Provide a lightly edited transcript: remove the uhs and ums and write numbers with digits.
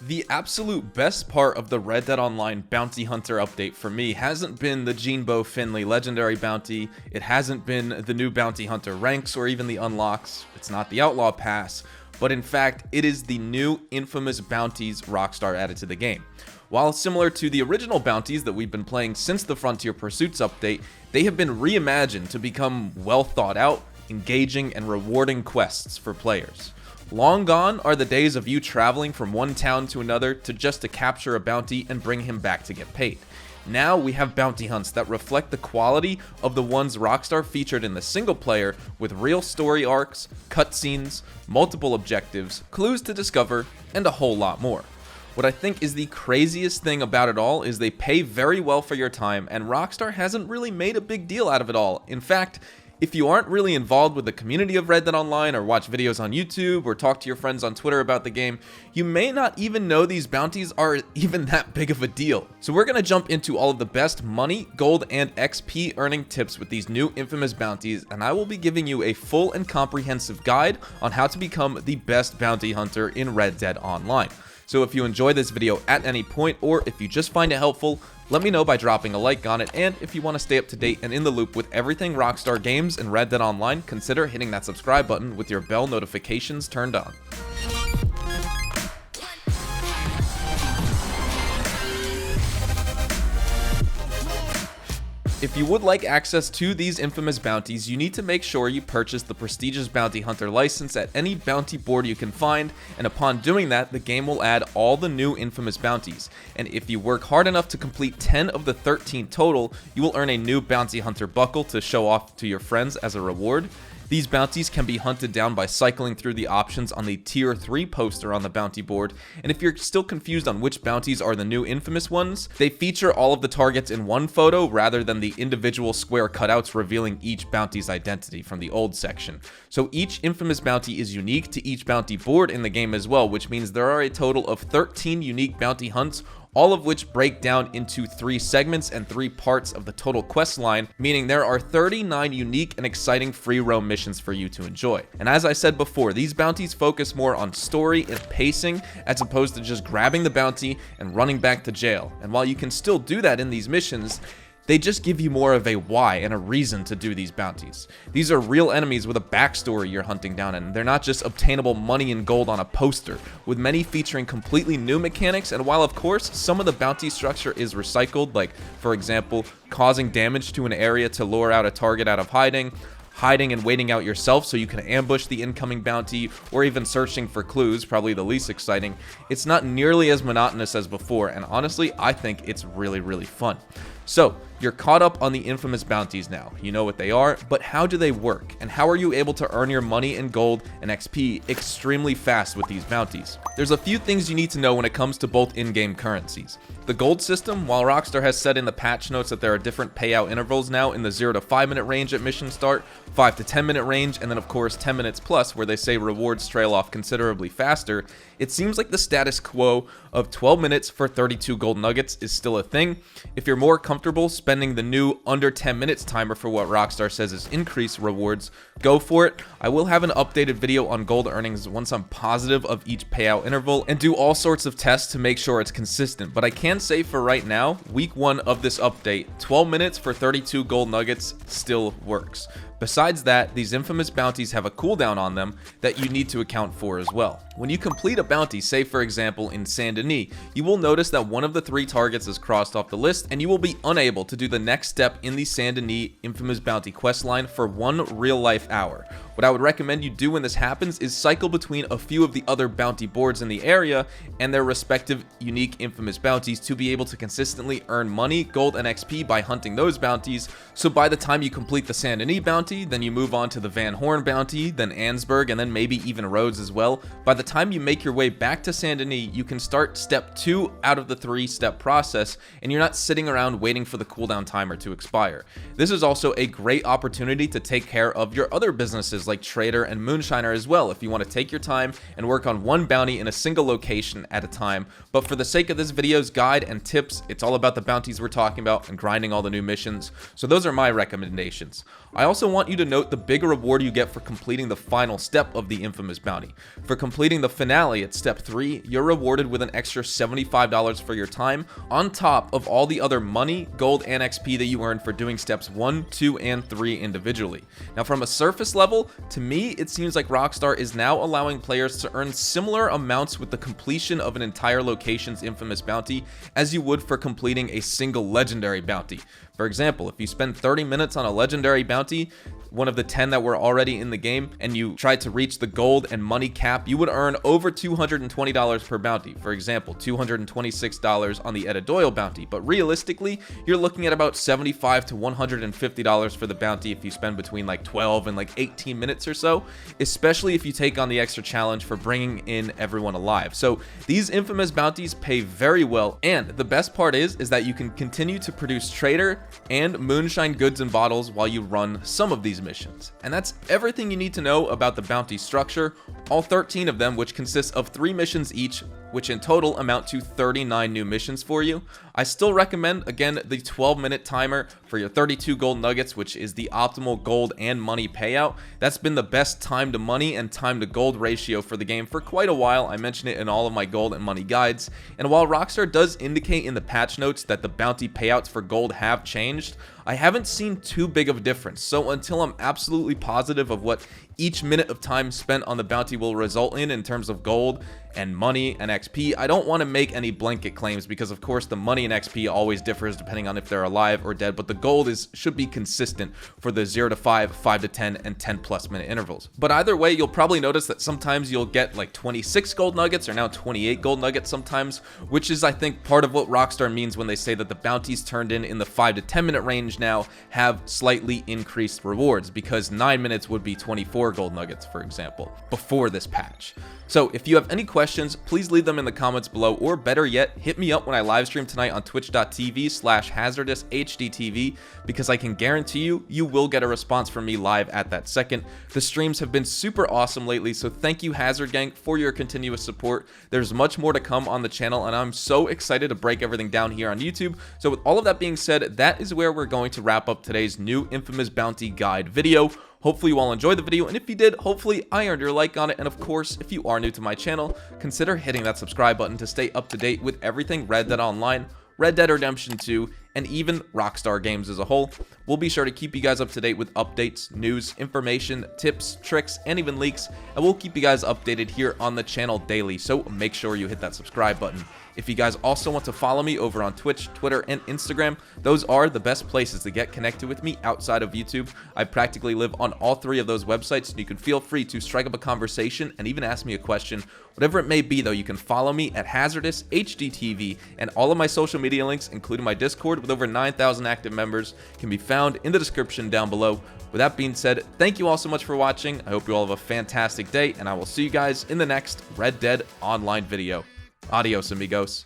The absolute best part of the Red Dead Online Bounty Hunter update for me hasn't been the Jeanbo Finley legendary bounty, it hasn't been the new Bounty Hunter ranks or even the unlocks, it's not the Outlaw Pass, but in fact it is the new infamous bounties Rockstar added to the game. While similar to the original bounties that we've been playing since the Frontier Pursuits update, they have been reimagined to become well thought out, engaging, and rewarding quests for players. Long gone are the days of you traveling from one town to another just to capture a bounty and bring him back to get paid. Now we have bounty hunts that reflect the quality of the ones Rockstar featured in the single player, with real story arcs, cutscenes, multiple objectives, clues to discover, and a whole lot more. What I think is the craziest thing about it all is they pay very well for your time, and Rockstar hasn't really made a big deal out of it all. In fact, if you aren't really involved with the community of Red Dead Online, or watch videos on YouTube, or talk to your friends on Twitter about the game, you may not even know these bounties are even that big of a deal. So we're going to jump into all of the best money, gold, and XP earning tips with these new infamous bounties, and I will be giving you a full and comprehensive guide on how to become the best bounty hunter in Red Dead Online. So if you enjoy this video at any point, or if you just find it helpful, let me know by dropping a like on it, and if you want to stay up to date and in the loop with everything Rockstar Games and Red Dead Online, consider hitting that subscribe button with your bell notifications turned on. If you would like access to these infamous bounties, you need to make sure you purchase the prestigious Bounty Hunter license at any bounty board you can find, and upon doing that, the game will add all the new infamous bounties. And if you work hard enough to complete 10 of the 13 total, you will earn a new Bounty Hunter buckle to show off to your friends as a reward. These bounties can be hunted down by cycling through the options on the Tier 3 poster on the bounty board, and if you're still confused on which bounties are the new infamous ones, they feature all of the targets in one photo rather than the individual square cutouts revealing each bounty's identity from the old section. So each infamous bounty is unique to each bounty board in the game as well, which means there are a total of 13 unique bounty hunts, all of which break down into 3 segments and 3 parts of the total quest line, meaning there are 39 unique and exciting free roam missions for you to enjoy. And as I said before, these bounties focus more on story and pacing as opposed to just grabbing the bounty and running back to jail. And while you can still do that in these missions, they just give you more of a why and a reason to do these bounties. These are real enemies with a backstory you're hunting down, and they're not just obtainable money and gold on a poster, with many featuring completely new mechanics. And while of course some of the bounty structure is recycled, like for example causing damage to an area to lure out a target out of hiding and waiting out yourself so you can ambush the incoming bounty, or even searching for clues, probably the least exciting, it's not nearly as monotonous as before, and honestly I think it's really fun. So, you're caught up on the infamous bounties now. You know what they are, but how do they work? And how are you able to earn your money and gold and XP extremely fast with these bounties? There's a few things you need to know when it comes to both in-game currencies. The gold system, while Rockstar has said in the patch notes that there are different payout intervals now in the 0 to 5 minute range at mission start, 5 to 10 minute range, and then of course 10 minutes plus where they say rewards trail off considerably faster, it seems like the status quo of 12 minutes for 32 gold nuggets is still a thing. If you're more comfortable spending the new under 10 minutes timer for what Rockstar says is increased rewards, go for it. I will have an updated video on gold earnings once I'm positive of each payout interval and do all sorts of tests to make sure it's consistent, but I can say for right now, week 1 of this update, 12 minutes for 32 gold nuggets still works. Besides that, these infamous bounties have a cooldown on them that you need to account for as well. When you complete a bounty, say for example in Saint Denis, you will notice that one of the 3 targets is crossed off the list, and you will be unable to do the next step in the Saint Denis infamous bounty quest line for 1 real life hour. What I would recommend you do when this happens is cycle between a few of the other bounty boards in the area and their respective unique infamous bounties to be able to consistently earn money, gold, and XP by hunting those bounties. So by the time you complete the Saint Denis bounty, then you move on to the Van Horn bounty, then Ansburg, and then maybe even Rhodes as well. By the time you make your way back to Saint Denis, you can start step 2 out of the 3-step process, and you're not sitting around waiting for the cooldown timer to expire. This is also a great opportunity to take care of your other businesses features like Trader and Moonshiner as well if you want to take your time and work on one bounty in a single location at a time. But for the sake of this video's guide and tips, it's all about the bounties we're talking about and grinding all the new missions. So those are my recommendations. I also want you to note the big reward you get for completing the final step of the infamous bounty. For completing the finale at step 3, you're rewarded with an extra $75 for your time on top of all the other money, gold, and XP that you earn for doing steps 1, 2, and 3 individually. Now from a surface level, to me it seems like Rockstar is now allowing players to earn similar amounts with the completion of an entire location's infamous bounty as you would for completing a single legendary bounty. For example, if you spend 30 minutes on a legendary bounty, one of the 10 that were already in the game, and you tried to reach the gold and money cap, you would earn over $220 per bounty. For example, $226 on the ADIOS bounty, but realistically, you're looking at about $75 to $150 for the bounty if you spend between like 12 and like 18 minutes or so, especially if you take on the extra challenge for bringing in everyone alive. So these infamous bounties pay very well, and the best part is that you can continue to produce Trader and Moonshine goods and bottles while you run some of these missions. And that's everything you need to know about the bounty structure, all 13 of them, which consists of 3 missions each, which in total amount to 39 new missions for you. I still recommend, again, the 12-minute timer for your 32 gold nuggets, which is the optimal gold and money payout. That's been the best time to money and time to gold ratio for the game for quite a while. I mention it in all of my gold and money guides. And while Rockstar does indicate in the patch notes that the bounty payouts for gold have changed, I haven't seen too big of a difference. So until I'm absolutely positive of what each minute of time spent on the bounty will result in terms of gold and money and XP, I don't want to make any blanket claims because of course the money and XP always differs depending on if they're alive or dead, but the gold should be consistent for the 0 to 5, 5 to 10, and 10+ minute intervals. But either way, you'll probably notice that sometimes you'll get like 26 gold nuggets or now 28 gold nuggets sometimes, which is I think part of what Rockstar means when they say that the bounties turned in the 5 to 10 minute range now have slightly increased rewards, because 9 minutes would be 24 gold nuggets, for example, before this patch. So if you have any questions, please leave them in the comments below, or better yet, hit me up when I live stream tonight on twitch.tv/hazardoushdtv, because I can guarantee you will get a response from me live at that second. The streams have been super awesome lately, so thank you Hazard Gang for your continuous support. There's much more to come on the channel, and I'm so excited to break everything down here on YouTube. So with all of that being said, that is where we're going to wrap up today's new infamous bounty guide video. Hopefully you all enjoyed the video, and if you did, hopefully I earned your like on it. And of course, if you are new to my channel, consider hitting that subscribe button to stay up to date with everything Red Dead Online, Red Dead Redemption 2, and even Rockstar games as a whole. We'll be sure to keep you guys up to date with updates, news, information, tips, tricks, and even leaks, and we'll keep you guys updated here on the channel daily, so make sure you hit that subscribe button. If you guys also want to follow me over on Twitch, Twitter, and Instagram, those are the best places to get connected with me outside of YouTube. I practically live on all 3 of those websites, and you can feel free to strike up a conversation and even ask me a question. Whatever it may be though, you can follow me at HazardousHDTV, and all of my social media links, including my Discord with over 9,000 active members, can be found in the description down below. With that being said, thank you all so much for watching. I hope you all have a fantastic day, and I will see you guys in the next Red Dead Online video. Adios, amigos.